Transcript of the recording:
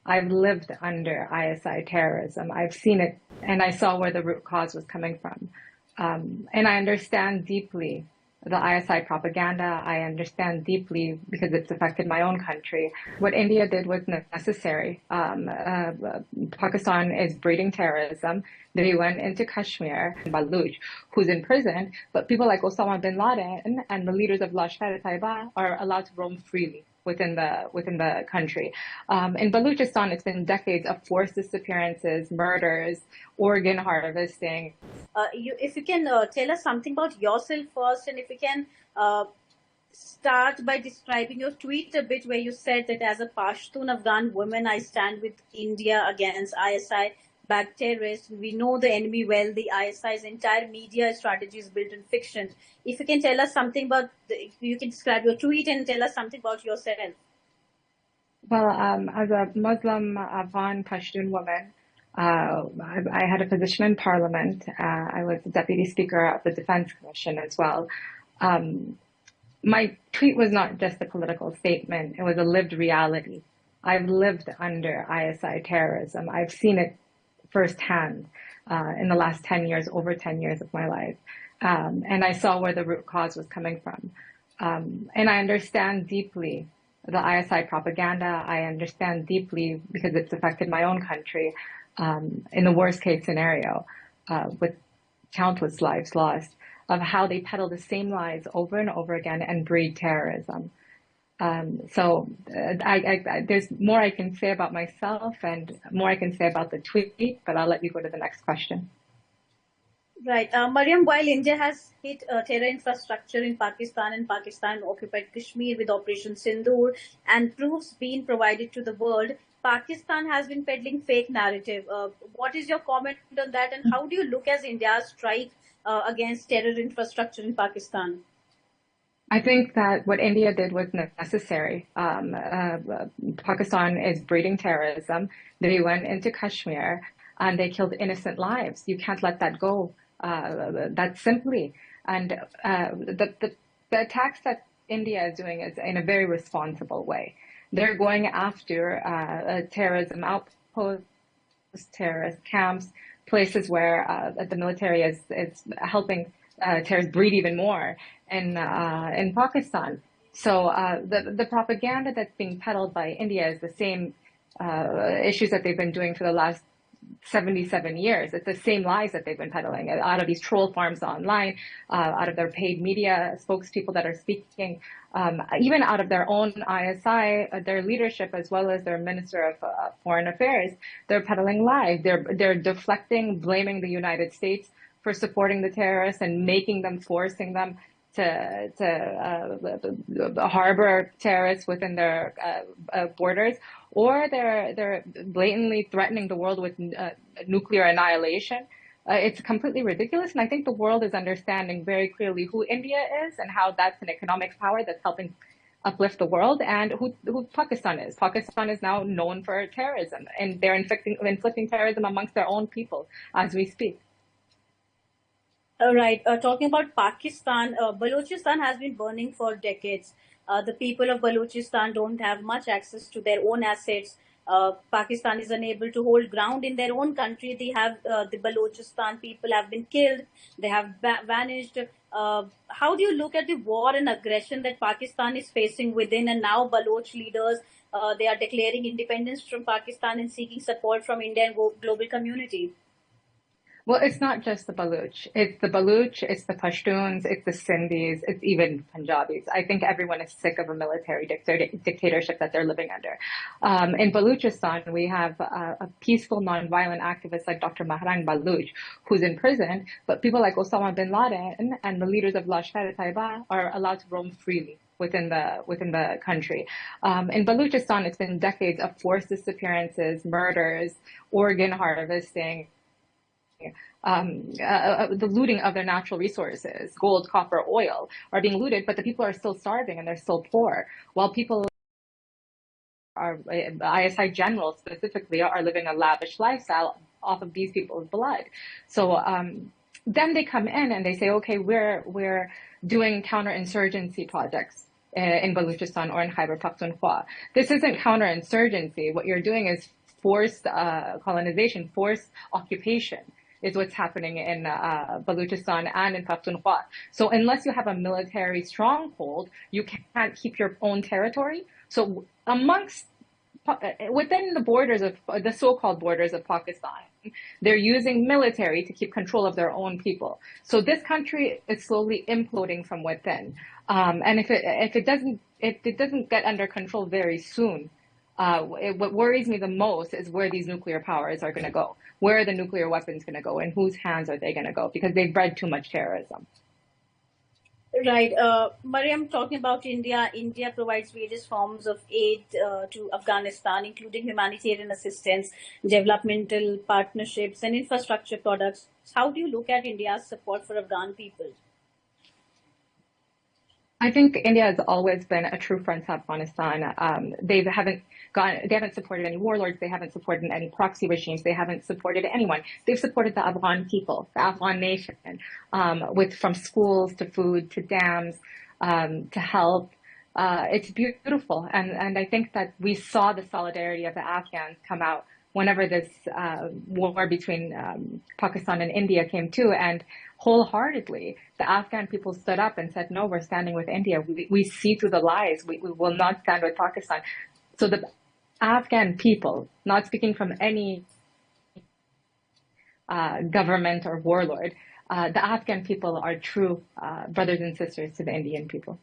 I've lived under ISI terrorism. I've seen it and I saw where the root cause was coming from. And I understand deeply the ISI propaganda. I understand deeply because it's affected my own country. What India did was necessary. Pakistan is breeding terrorism. They went into Kashmir, Baluch, who's in prison, but people like Osama bin Laden and the leaders of Lashkar-e-Taiba are allowed to roam freely within the country. In Baluchistan, it's been decades of forced disappearances, murders, organ harvesting. If you can tell us something about yourself first, and if you can start by describing your tweet a bit, where you said that as a Pashtun Afghan woman, I stand with India against ISI-backed terrorists. We know the enemy well. The ISI's entire media strategy is built on fiction. If you can tell us something about, you can describe your tweet and tell us something about yourself. Well, as a Muslim Afghan Pashtun woman, I had a position in Parliament. I was the Deputy Speaker of the Defense Commission as well. My tweet was not just a political statement, it was a lived reality. I've lived under ISI terrorism. I've seen it firsthand in the last 10 years, over 10 years of my life. And I saw where the root cause was coming from. And I understand deeply the ISI propaganda. I understand deeply because it's affected my own country in the worst case scenario with countless lives lost, of how they peddle the same lies over and over again and breed terrorism. There's more I can say about myself and more I can say about the tweet, but I'll let you go to the next question. Right. Mariam, while India has hit terror infrastructure in Pakistan and Pakistan occupied Kashmir with Operation Sindoor and proofs being provided to the world, Pakistan has been peddling fake narrative. What is your comment on that, and how do you look as India's strike against terror infrastructure in Pakistan? I think that what India did was necessary. Pakistan is breeding terrorism. They went into Kashmir and they killed innocent lives. You can't let that go that simply. And the attacks that India is doing is in a very responsible way. They're going after terrorism outposts, terrorist camps, places where the military is helping terrorists breed even more in Pakistan. So the propaganda that's being peddled by India is the same issues that they've been doing for the last 77 years. It's the same lies that they've been peddling out of these troll farms online, out of their paid media spokespeople that are speaking, even out of their own ISI, their leadership, as well as their Minister of Foreign Affairs. They're peddling lies. They're deflecting, blaming the United States for supporting the terrorists and forcing them to harbor terrorists within their borders, or they're blatantly threatening the world with nuclear annihilation. It's completely ridiculous, and I think the world is understanding very clearly who India is and how that's an economic power that's helping uplift the world, and who Pakistan is. Pakistan is now known for terrorism, and they're inflicting terrorism amongst their own people as we speak. All right. Talking about Pakistan, Balochistan has been burning for decades. The people of Balochistan don't have much access to their own assets. Pakistan is unable to hold ground in their own country. They have the Balochistan people have been killed. They have vanished. How do you look at the war and aggression that Pakistan is facing within, and now Baloch leaders, they are declaring independence from Pakistan and seeking support from India and global community? Well, it's not just the Baluch. It's the Baluch, it's the Pashtuns, it's the Sindhis, it's even Punjabis. I think everyone is sick of a military dictatorship that they're living under. In Baluchistan, we have a peaceful, non-violent activist like Dr. Mahrang Baluch, who's in prison, but people like Osama bin Laden and the leaders of Lashkar-e-Taiba are allowed to roam freely within the country. In Baluchistan, it's been decades of forced disappearances, murders, organ harvesting, the looting of their natural resources, gold, copper, oil, are being looted, but the people are still starving and they're still poor, while people are, ISI generals specifically, are living a lavish lifestyle off of these people's blood. So then they come in and they say, okay, we're doing counterinsurgency projects in Balochistan or in Khyber Pakhtunkhwa. This isn't counterinsurgency. What you're doing is forced colonization, forced occupation is what's happening in Balochistan and in Pakhtunkhwa. So unless you have a military stronghold, you can't keep your own territory. So within the borders of the so-called borders of Pakistan, they're using military to keep control of their own people. So this country is slowly imploding from within. And if it doesn't get under control very soon, what worries me the most is where these nuclear powers are going to go. Where are the nuclear weapons going to go, and whose hands are they going to go? Because they've bred too much terrorism. Right. Mariam, talking about India, India provides various forms of aid to Afghanistan, including humanitarian assistance, developmental partnerships, and infrastructure products. How do you look at India's support for Afghan people? I think India has always been a true friend to Afghanistan. They haven't supported any warlords. They haven't supported any proxy regimes. They haven't supported anyone. They've supported the Afghan people, the Afghan nation, from schools to food to dams to health. It's beautiful, and I think that we saw the solidarity of the Afghans come out whenever this war between Pakistan and India came to, and wholeheartedly, the Afghan people stood up and said, no, we're standing with India. We see through the lies. We will not stand with Pakistan. So the Afghan people, not speaking from any government or warlord, the Afghan people are true brothers and sisters to the Indian people.